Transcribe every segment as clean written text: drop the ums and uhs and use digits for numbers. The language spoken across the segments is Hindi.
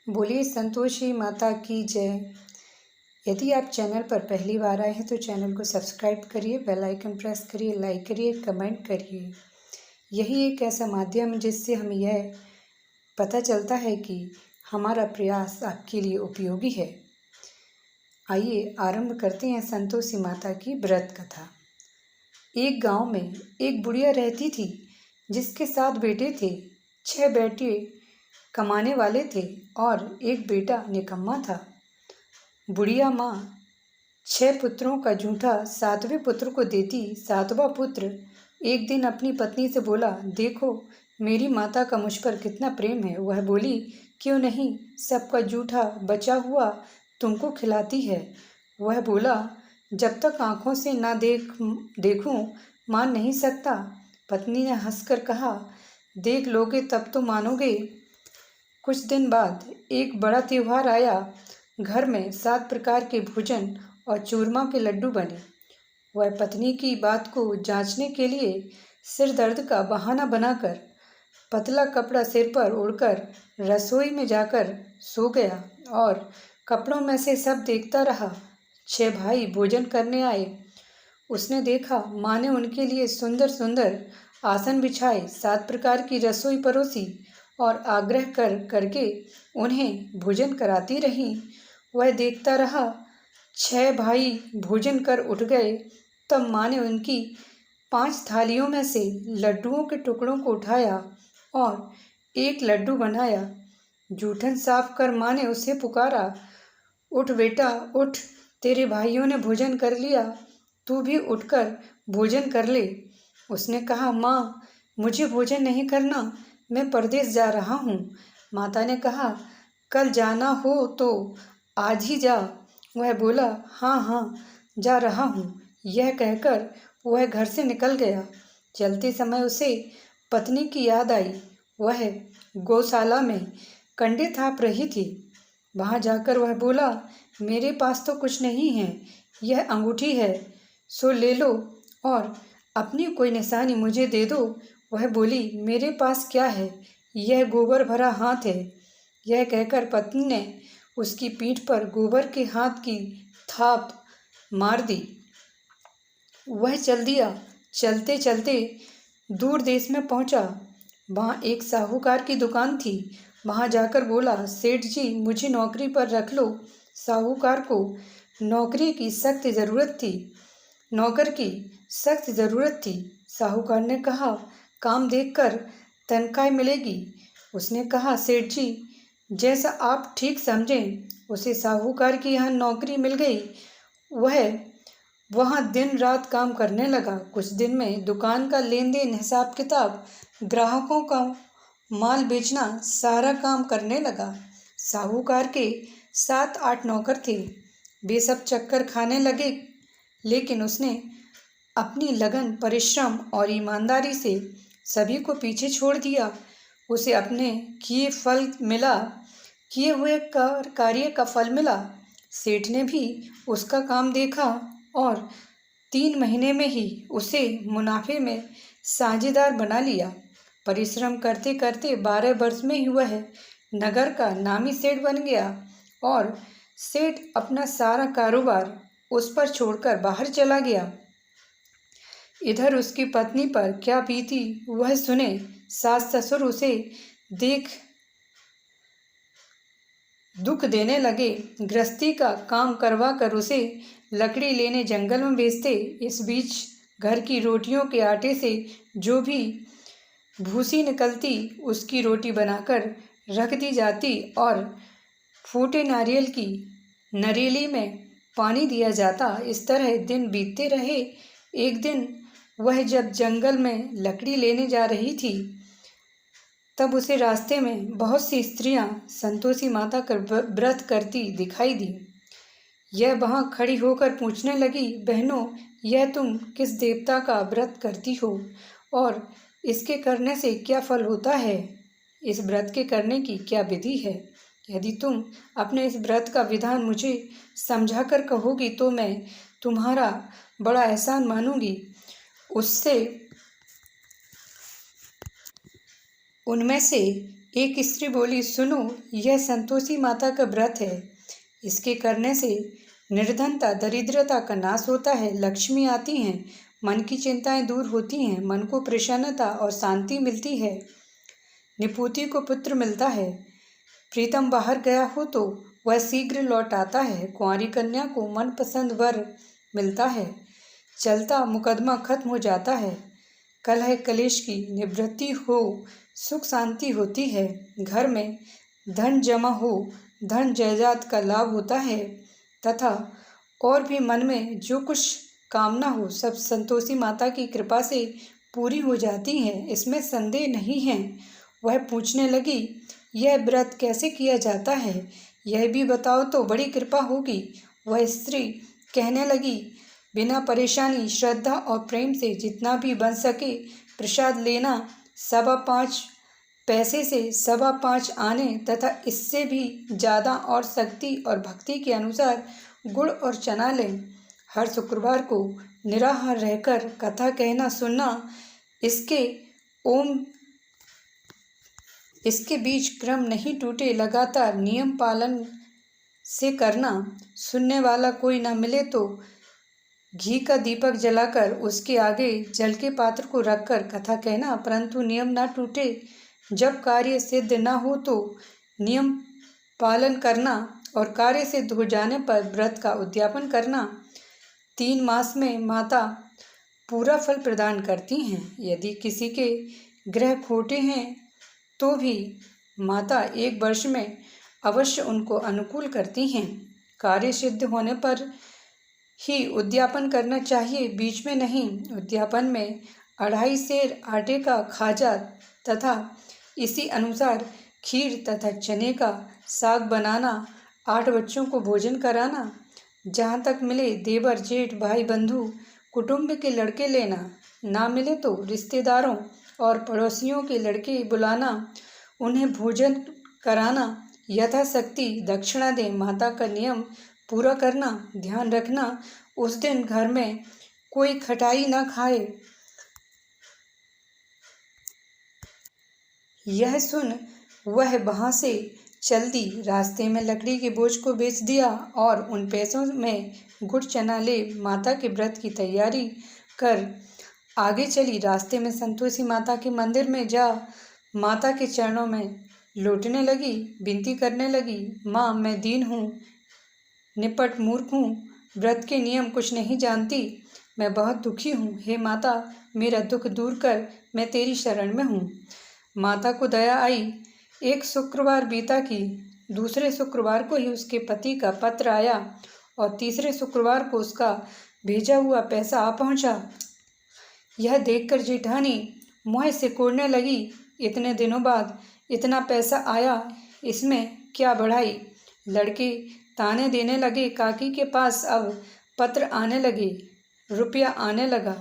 बोलिए संतोषी माता की जय। यदि आप चैनल पर पहली बार आए हैं तो चैनल को सब्सक्राइब करिए, बेल आइकन प्रेस करिए, लाइक करिए, कमेंट करिए। यही एक ऐसा माध्यम जिससे हमें यह पता चलता है कि हमारा प्रयास आपके लिए उपयोगी है। आइए आरंभ करते हैं संतोषी माता की व्रत कथा। एक गांव में एक बुढ़िया रहती थी जिसके 7 बेटे थे। 6 बेटे कमाने वाले थे और एक बेटा निकम्मा था। बुढ़िया माँ 6 पुत्रों का जूठा 7वें पुत्र को देती। 7वां पुत्र एक दिन अपनी पत्नी से बोला, देखो मेरी माता का मुझ पर कितना प्रेम है। वह बोली, क्यों नहीं, सबका जूठा बचा हुआ तुमको खिलाती है। वह बोला, जब तक आँखों से ना देखूं मान नहीं सकता। पत्नी ने हंसकर कहा, देख लोगे तब तो मानोगे। कुछ दिन बाद एक बड़ा त्योहार आया। घर में 7 प्रकार के भोजन और चूरमा के लड्डू बने। वह पत्नी की बात को जांचने के लिए सिर दर्द का बहाना बनाकर पतला कपड़ा सिर पर ओढ़कर रसोई में जाकर सो गया और कपड़ों में से सब देखता रहा। 6 भाई भोजन करने आए। उसने देखा माँ ने उनके लिए सुंदर सुंदर आसन बिछाए, 7 प्रकार की रसोई परोसी और आग्रह करके उन्हें भोजन कराती रही। वह देखता रहा। 6 भाई भोजन कर उठ गए। तब माँ ने उनकी 5 थालियों में से लड्डुओं के टुकड़ों को उठाया और एक लड्डू बनाया। जूठन साफ कर माँ ने उसे पुकारा, उठ बेटा उठ, तेरे भाइयों ने भोजन कर लिया, तू भी उठकर भोजन कर ले। उसने कहा, माँ मुझे भोजन नहीं करना, मैं परदेश जा रहा हूँ। माता ने कहा, कल जाना हो तो आज ही जा। वह बोला, हाँ हाँ जा रहा हूँ। यह कहकर वह घर से निकल गया। चलते समय उसे पत्नी की याद आई। वह गौशाला में कंडे थाप रही थी। वहाँ जाकर वह बोला, मेरे पास तो कुछ नहीं है, यह अंगूठी है, सो ले लो और अपनी कोई निशानी मुझे दे दो। वह बोली, मेरे पास क्या है, यह गोबर भरा हाथ है। यह कहकर पत्नी ने उसकी पीठ पर गोबर के हाथ की थाप मार दी। वह चल दिया। चलते चलते दूर देश में पहुंचा। वहाँ एक साहूकार की दुकान थी। वहाँ जाकर बोला, सेठ जी मुझे नौकरी पर रख लो। साहूकार को नौकर की सख्त ज़रूरत थी। साहूकार ने कहा, काम देखकर तनख्वाह मिलेगी। उसने कहा, सेठ जी जैसा आप ठीक समझें। उसे साहूकार की यहाँ नौकरी मिल गई। वह वहाँ दिन रात काम करने लगा। कुछ दिन में दुकान का लेन देन, हिसाब किताब, ग्राहकों का माल बेचना, सारा काम करने लगा। साहूकार के 7-8 नौकर थे। वे सब चक्कर खाने लगे, लेकिन उसने अपनी लगन, परिश्रम और ईमानदारी से सभी को पीछे छोड़ दिया। उसे अपने किए हुए कार्य का फल मिला। सेठ ने भी उसका काम देखा और 3 महीने में ही उसे मुनाफे में साझेदार बना लिया। परिश्रम करते करते 12 वर्ष में ही वह नगर का नामी सेठ बन गया और सेठ अपना सारा कारोबार उस पर छोड़कर बाहर चला गया। इधर उसकी पत्नी पर क्या बीती वह सुने। सास ससुर उसे देख दुख देने लगे। गृहस्थी का काम करवा कर उसे लकड़ी लेने जंगल में भेजते। इस बीच घर की रोटियों के आटे से जो भी भूसी निकलती उसकी रोटी बनाकर रख दी जाती और फूटे नारियल की नरेली में पानी दिया जाता। इस तरह दिन बीतते रहे। एक दिन वह जब जंगल में लकड़ी लेने जा रही थी, तब उसे रास्ते में बहुत सी स्त्रियां संतोषी माता का व्रत करती दिखाई दी। यह वहाँ खड़ी होकर पूछने लगी, बहनों यह तुम किस देवता का व्रत करती हो और इसके करने से क्या फल होता है? इस व्रत के करने की क्या विधि है? यदि तुम अपने इस व्रत का विधान मुझे समझाकर कहोगी तो मैं तुम्हारा बड़ा एहसान मानूंगी। उससे उनमें से एक स्त्री बोली, सुनो, यह संतोषी माता का व्रत है। इसके करने से निर्धनता दरिद्रता का नाश होता है, लक्ष्मी आती हैं, मन की चिंताएं दूर होती हैं, मन को प्रसन्नता और शांति मिलती है, निपुति को पुत्र मिलता है, प्रीतम बाहर गया हो तो वह शीघ्र लौट आता है, कुंवारी कन्या को मनपसंद वर मिलता है, चलता मुकदमा खत्म हो जाता है, कलह कलेश की निवृत्ति हो, सुख शांति होती है, घर में धन जमा हो, धन जायदाद का लाभ होता है तथा और भी मन में जो कुछ कामना हो सब संतोषी माता की कृपा से पूरी हो जाती है, इसमें संदेह नहीं है। वह पूछने लगी, यह व्रत कैसे किया जाता है, यह भी बताओ तो बड़ी कृपा होगी। वह स्त्री कहने लगी, बिना परेशानी, श्रद्धा और प्रेम से जितना भी बन सके प्रसाद लेना, 5.25 पैसे से 5.25 आने तथा इससे भी ज़्यादा और शक्ति और भक्ति के अनुसार गुड़ और चना लें। हर शुक्रवार को निराहार रहकर कथा कहना सुनना, इसके बीच क्रम नहीं टूटे, लगातार नियम पालन से करना। सुनने वाला कोई न मिले तो घी का दीपक जलाकर उसके आगे जल के पात्र को रखकर कथा कहना, परंतु नियम न टूटे। जब कार्य सिद्ध न हो तो नियम पालन करना और कार्य सिद्ध हो जाने पर व्रत का उद्यापन करना। 3 मास में माता पूरा फल प्रदान करती हैं। यदि किसी के ग्रह खोटे हैं तो भी माता 1 वर्ष में अवश्य उनको अनुकूल करती हैं। कार्य सिद्ध होने पर ही उद्यापन करना चाहिए, बीच में नहीं। उद्यापन में 2.5 सेर आटे का खाजा तथा इसी अनुसार खीर तथा चने का साग बनाना, 8 बच्चों को भोजन कराना, जहाँ तक मिले देवर जेठ भाई बंधु कुटुंब के लड़के लेना, ना मिले तो रिश्तेदारों और पड़ोसियों के लड़के बुलाना, उन्हें भोजन कराना, यथाशक्ति दक्षिणा दें। माता का नियम पूरा करना, ध्यान रखना उस दिन घर में कोई खटाई न खाए। यह सुन वह वहाँ से चल दी, रास्ते में लकड़ी के बोझ को बेच दिया और उन पैसों में गुड़ चना ले माता के व्रत की तैयारी कर आगे चली। रास्ते में संतोषी माता के मंदिर में जा माता के चरणों में लौटने लगी, विनती करने लगी, माँ मैं दीन हूँ, निपट मूर्ख हूँ, व्रत के नियम कुछ नहीं जानती, मैं बहुत दुखी हूँ, हे माता मेरा दुख दूर कर, मैं तेरी शरण में हूँ। माता को दया आई। एक शुक्रवार बीता कि दूसरे शुक्रवार को ही उसके पति का पत्र आया और तीसरे शुक्रवार को उसका भेजा हुआ पैसा आ पहुँचा। यह देखकर जेठानी मुँह सिकोड़ने लगी, इतने दिनों बाद इतना पैसा आया, इसमें क्या बढ़ाई। लड़के ताने देने लगे, काकी के पास अब पत्र आने लगे, रुपया आने लगा,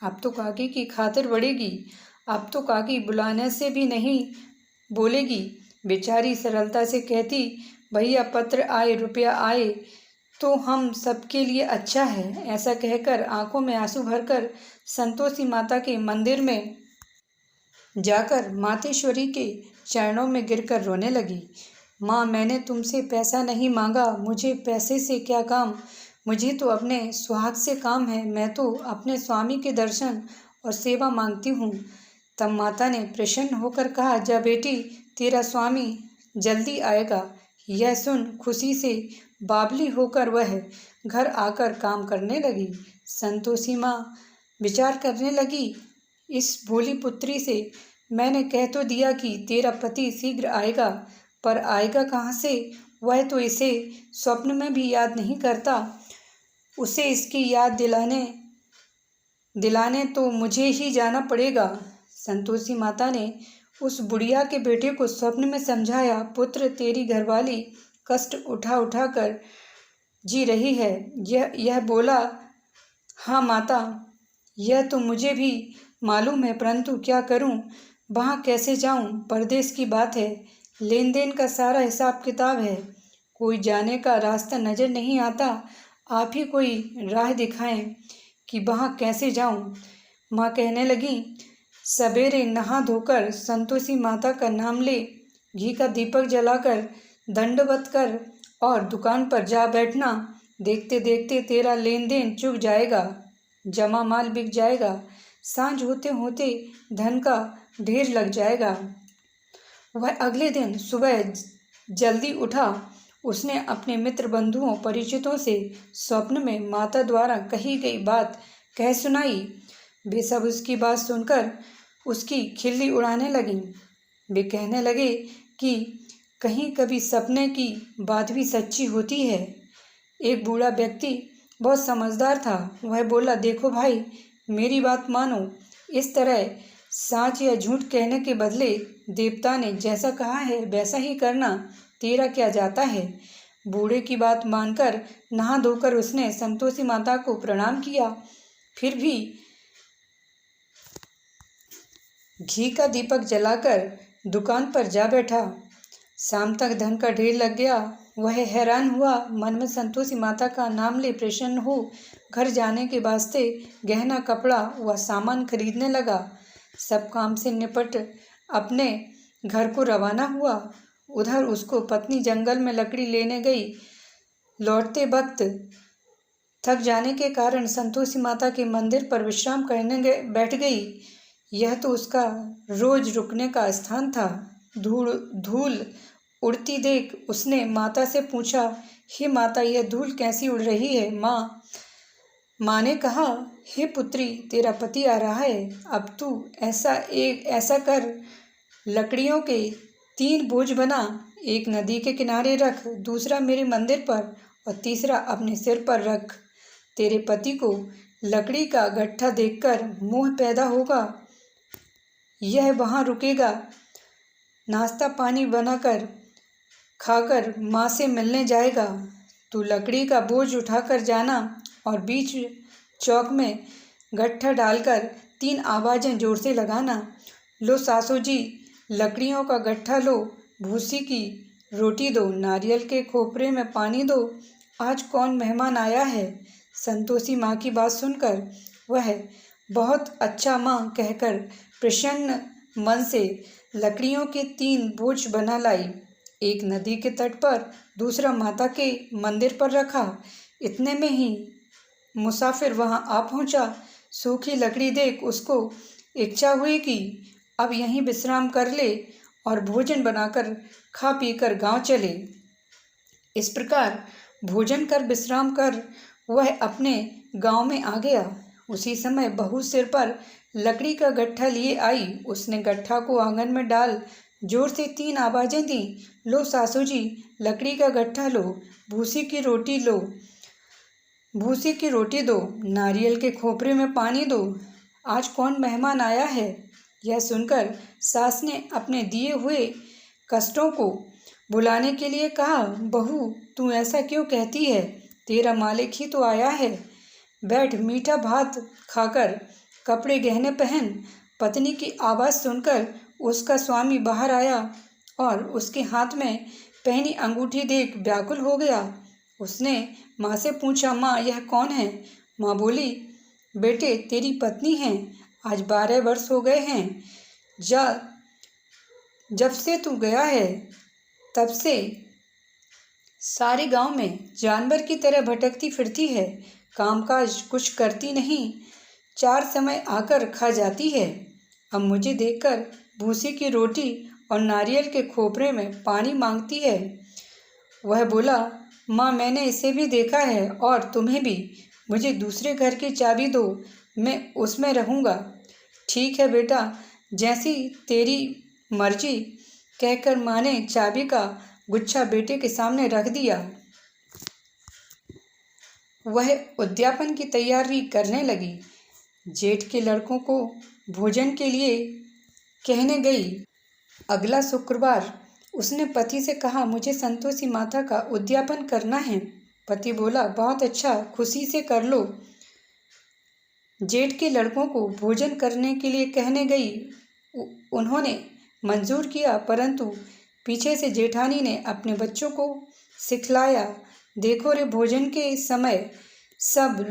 अब तो काकी की खातिर बढ़ेगी, अब तो काकी बुलाने से भी नहीं बोलेगी। बेचारी सरलता से कहती, भैया पत्र आए, रुपया आए तो हम सबके लिए अच्छा है। ऐसा कहकर आंखों में आंसू भरकर संतोषी माता के मंदिर में जाकर मातेश्वरी के चरणों में गिरकर रोने लगी। माँ मैंने तुमसे पैसा नहीं मांगा, मुझे पैसे से क्या काम, मुझे तो अपने सुहाग से काम है, मैं तो अपने स्वामी के दर्शन और सेवा मांगती हूँ। तब माता ने प्रसन्न होकर कहा, जा बेटी तेरा स्वामी जल्दी आएगा। यह सुन खुशी से बावली होकर वह घर आकर काम करने लगी। संतोषी माँ विचार करने लगी, इस भोली पुत्री से मैंने कह तो दिया कि तेरा पति शीघ्र आएगा, पर आएगा कहाँ से, वह तो इसे स्वप्न में भी याद नहीं करता, उसे इसकी याद दिलाने तो मुझे ही जाना पड़ेगा। संतोषी माता ने उस बुढ़िया के बेटे को स्वप्न में समझाया, पुत्र तेरी घरवाली कष्ट उठा उठा कर जी रही है। यह बोला, हाँ माता यह तो मुझे भी मालूम है, परंतु क्या करूं, वहाँ कैसे जाऊं, परदेश की बात है, लेन देन का सारा हिसाब किताब है, कोई जाने का रास्ता नज़र नहीं आता, आप ही कोई राह दिखाएं कि वहाँ कैसे जाऊं। माँ कहने लगी, सवेरे नहा धोकर संतोषी माता का नाम ले घी का दीपक जलाकर दंडवत कर और दुकान पर जा बैठना। देखते देखते तेरा लेन देन चुक जाएगा, जमा माल बिक जाएगा, सांझ होते होते धन का ढेर लग जाएगा। वह अगले दिन सुबह जल्दी उठा। उसने अपने मित्र बंधुओं परिचितों से स्वप्न में माता द्वारा कही गई बात कह सुनाई। वे सब उसकी बात सुनकर उसकी खिल्ली उड़ाने लगी। वे कहने लगे कि कहीं कभी सपने की बात भी सच्ची होती है। एक बूढ़ा व्यक्ति बहुत समझदार था। वह बोला, देखो भाई, मेरी बात मानो। इस तरह सच या झूठ कहने के बदले देवता ने जैसा कहा है वैसा ही करना, तेरा क्या जाता है। बूढ़े की बात मानकर नहा धोकर उसने संतोषी माता को प्रणाम किया। फिर भी घी का दीपक जलाकर दुकान पर जा बैठा। शाम तक धन का ढेर लग गया। वह हैरान हुआ, मन में संतोषी माता का नाम ले प्रसन्न हो घर जाने के वास्ते गहना कपड़ा व सामान खरीदने लगा। सब काम से निपट अपने घर को रवाना हुआ। उधर उसको पत्नी जंगल में लकड़ी लेने गई। लौटते वक्त थक जाने के कारण संतोषी माता के मंदिर पर विश्राम करने बैठ गई। यह तो उसका रोज रुकने का स्थान था। धूल उड़ती देख उसने माता से पूछा, हे माता, यह धूल कैसी उड़ रही है। माँ ने कहा, हे पुत्री, तेरा पति आ रहा है। अब तू ऐसा कर, लकड़ियों के 3 बोझ बना। एक नदी के किनारे रख, दूसरा मेरे मंदिर पर और तीसरा अपने सिर पर रख। तेरे पति को लकड़ी का गट्ठा देखकर मोह पैदा होगा। यह वहाँ रुकेगा, नाश्ता पानी बनाकर खाकर माँ से मिलने जाएगा। तू लकड़ी का बोझ उठाकर जाना और बीच चौक में गट्ठा डालकर 3 आवाज़ें जोर से लगाना। लो सासू जी, लकड़ियों का गट्ठा लो, भूसी की रोटी दो, नारियल के खोपरे में पानी दो, आज कौन मेहमान आया है। संतोषी माँ की बात सुनकर वह बहुत अच्छा माँ कहकर प्रसन्न मन से लकड़ियों के 3 बोझ बना लाई। एक नदी के तट पर, दूसरा माता के मंदिर पर रखा। इतने में ही मुसाफिर वहाँ आ पहुँचा। सूखी लकड़ी देख उसको इच्छा हुई कि अब यहीं विश्राम कर ले और भोजन बनाकर खा पीकर गांव चले। इस प्रकार भोजन कर विश्राम कर वह अपने गांव में आ गया। उसी समय बहू सिर पर लकड़ी का गट्ठा लिए आई। उसने गट्ठा को आंगन में डाल जोर से 3 आवाज़ें दी। लो सासू जी, लकड़ी का गट्ठा लो, भूसी की रोटी दो, नारियल के खोपरे में पानी दो, आज कौन मेहमान आया है। यह सुनकर सास ने अपने दिए हुए कष्टों को बुलाने के लिए कहा, बहू, तू ऐसा क्यों कहती है, तेरा मालिक ही तो आया है। बैठ, मीठा भात खाकर कपड़े गहने पहन। पत्नी की आवाज़ सुनकर उसका स्वामी बाहर आया और उसके हाथ में पहनी अंगूठी देख व्याकुल हो गया। उसने माँ से पूछा, माँ, यह कौन है। माँ बोली, बेटे, तेरी पत्नी है, आज 12 वर्ष हो गए हैं। जब से तू गया है तब से सारे गांव में जानवर की तरह भटकती फिरती है, कामकाज कुछ करती नहीं, 4 समय आकर खा जाती है। अब मुझे देखकर भूसी की रोटी और नारियल के खोपरे में पानी मांगती है। वह बोला, माँ, मैंने इसे भी देखा है और तुम्हें भी। मुझे दूसरे घर की चाबी दो, मैं उसमें रहूँगा। ठीक है बेटा, जैसी तेरी मर्जी, कहकर माँ ने चाबी का गुच्छा बेटे के सामने रख दिया। वह उद्यापन की तैयारी करने लगी। जेठ के लड़कों को भोजन के लिए कहने गई। अगला शुक्रवार उसने पति से कहा, मुझे संतोषी माता का उद्यापन करना है। पति बोला, बहुत अच्छा, खुशी से कर लो। जेठ के लड़कों को भोजन करने के लिए कहने गई। उन्होंने मंजूर किया, परंतु पीछे से जेठानी ने अपने बच्चों को सिखलाया, देखो रे, भोजन के समय सब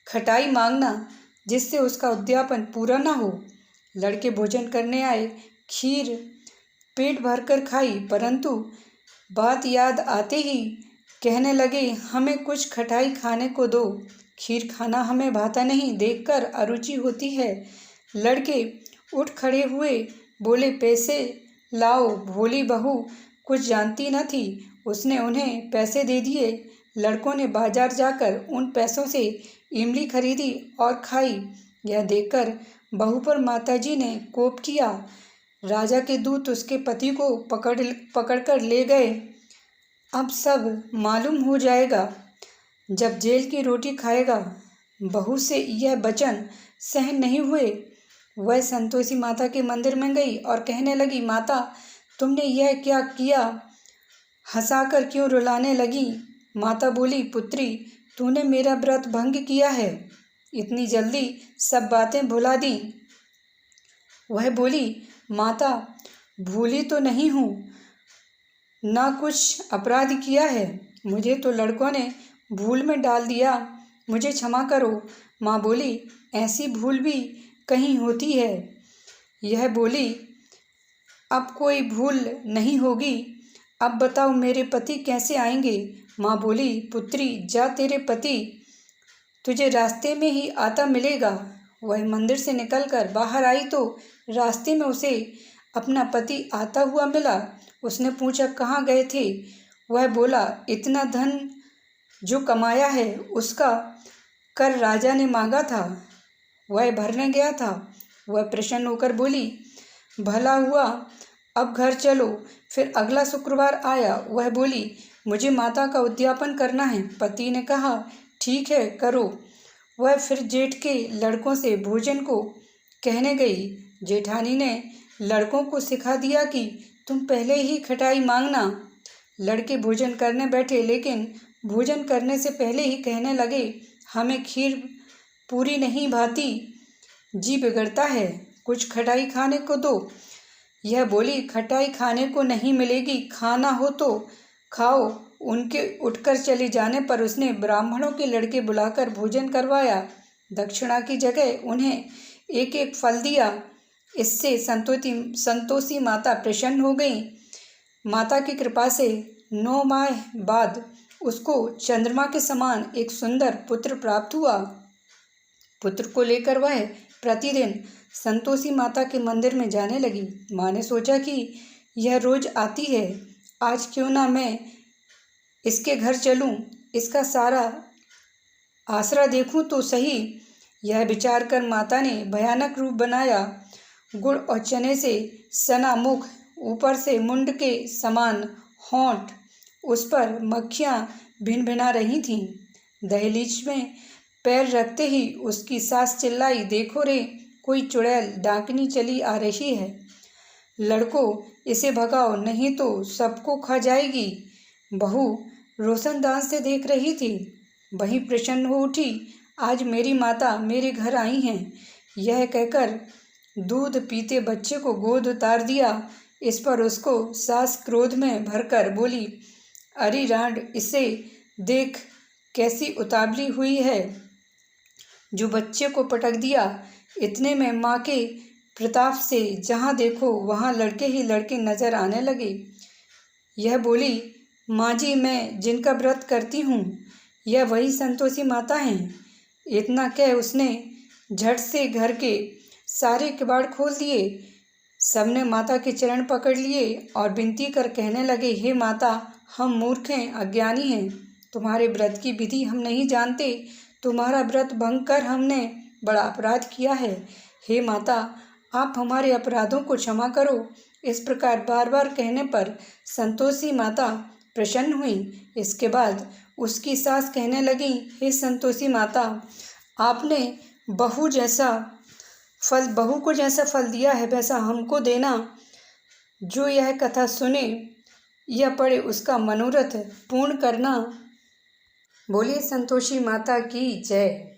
खटाई मांगना, जिससे उसका उद्यापन पूरा ना हो। लड़के भोजन करने आए। खीर पेट भरकर खाई, परंतु बात याद आते ही कहने लगे, हमें कुछ खटाई खाने को दो, खीर खाना हमें भाता नहीं, देखकर अरुचि होती है। लड़के उठ खड़े हुए, बोले, पैसे लाओ। भोली बहू कुछ जानती न थी, उसने उन्हें पैसे दे दिए। लड़कों ने बाजार जाकर उन पैसों से इमली खरीदी और खाई। यह देखकर बहू पर माताजी ने कोप किया। राजा के दूत उसके पति को पकड़कर ले गए। अब सब मालूम हो जाएगा जब जेल की रोटी खाएगा। बहू से यह वचन सहन नहीं हुए। वह संतोषी माता के मंदिर में गई और कहने लगी, माता, तुमने यह क्या किया? हंसाकर क्यों रुलाने लगी? माता बोली, पुत्री, तूने मेरा व्रत भंग किया है, इतनी जल्दी सब बातें भुला दी। वह बोली, माता, भूली तो नहीं हूँ, ना कुछ अपराध किया है, मुझे तो लड़कों ने भूल में डाल दिया, मुझे क्षमा करो। माँ बोली, ऐसी भूल भी कहीं होती है? यह बोली, अब कोई भूल नहीं होगी। अब बताओ मेरे पति कैसे आएंगे? माँ बोली, पुत्री, जा, तेरे पति तुझे रास्ते में ही आता मिलेगा। वह मंदिर से निकलकर बाहर आई तो रास्ते में उसे अपना पति आता हुआ मिला। उसने पूछा, कहाँ गए थे? वह बोला, इतना धन जो कमाया है उसका कर राजा ने मांगा था, वह भरने गया था। वह प्रसन्न होकर बोली, भला हुआ, अब घर चलो। फिर अगला शुक्रवार आया। वह बोली, मुझे माता का उद्यापन करना है। पति ने कहा, ठीक है, करो। वह फिर जेठ के लड़कों से भोजन को कहने गई। जेठानी ने लड़कों को सिखा दिया कि तुम पहले ही खटाई मांगना। लड़के भोजन करने बैठे, लेकिन भोजन करने से पहले ही कहने लगे, हमें खीर पूरी नहीं भाती, जी बिगड़ता है, कुछ खटाई खाने को दो। यह बोली, खटाई खाने को नहीं मिलेगी, खाना हो तो खाओ। उनके उठकर चले जाने पर उसने ब्राह्मणों के लड़के बुलाकर भोजन करवाया। दक्षिणा की जगह उन्हें एक एक फल दिया। इससे संतोषी माता प्रसन्न हो गई। माता की कृपा से 9 माह बाद उसको चंद्रमा के समान एक सुंदर पुत्र प्राप्त हुआ। पुत्र को लेकर वह प्रतिदिन संतोषी माता के मंदिर में जाने लगी। माँ ने सोचा कि यह रोज आती है, आज क्यों ना मैं इसके घर चलूं, इसका सारा आसरा देखूं तो सही। यह विचार कर माता ने भयानक रूप बनाया। गुड़ और चने से सना मुख, ऊपर से मुंड के समान होंठ, उस पर मक्खियाँ भिनभिना रही थीं। दहलीज में पैर रखते ही उसकी सास चिल्लाई, देखो रे, कोई चुड़ैल डाकनी चली आ रही है, लड़कों इसे भगाओ, नहीं तो सबको खा जाएगी। बहू रोशनदान से देख रही थी, वही प्रसन्न हो उठी, आज मेरी माता मेरे घर आई हैं। यह कहकर दूध पीते बच्चे को गोद उतार दिया। इस पर उसको सास क्रोध में भरकर बोली, अरे रांड, इसे देख कैसी उतावली हुई है, जो बच्चे को पटक दिया। इतने में माँ के प्रताप से जहाँ देखो वहाँ लड़के ही लड़के नजर आने लगे। यह बोली, माँ जी, मैं जिनका व्रत करती हूँ यह वही संतोषी माता हैं। इतना कह उसने झट से घर के सारे किवाड़ खोल दिए। सबने माता के चरण पकड़ लिए और विनती कर कहने लगे, हे माता, हम मूर्ख हैं, अज्ञानी हैं, तुम्हारे व्रत की विधि हम नहीं जानते, तुम्हारा व्रत भंग कर हमने बड़ा अपराध किया है। हे माता, आप हमारे अपराधों को क्षमा करो। इस प्रकार बार बार कहने पर संतोषी माता प्रसन्न हुई। इसके बाद उसकी सास कहने लगी, हे संतोषी माता, आपने बहू को जैसा फल दिया है वैसा हमको देना। जो यह कथा सुने या पढ़े उसका मनोरथ पूर्ण करना। बोलिए संतोषी माता की जय।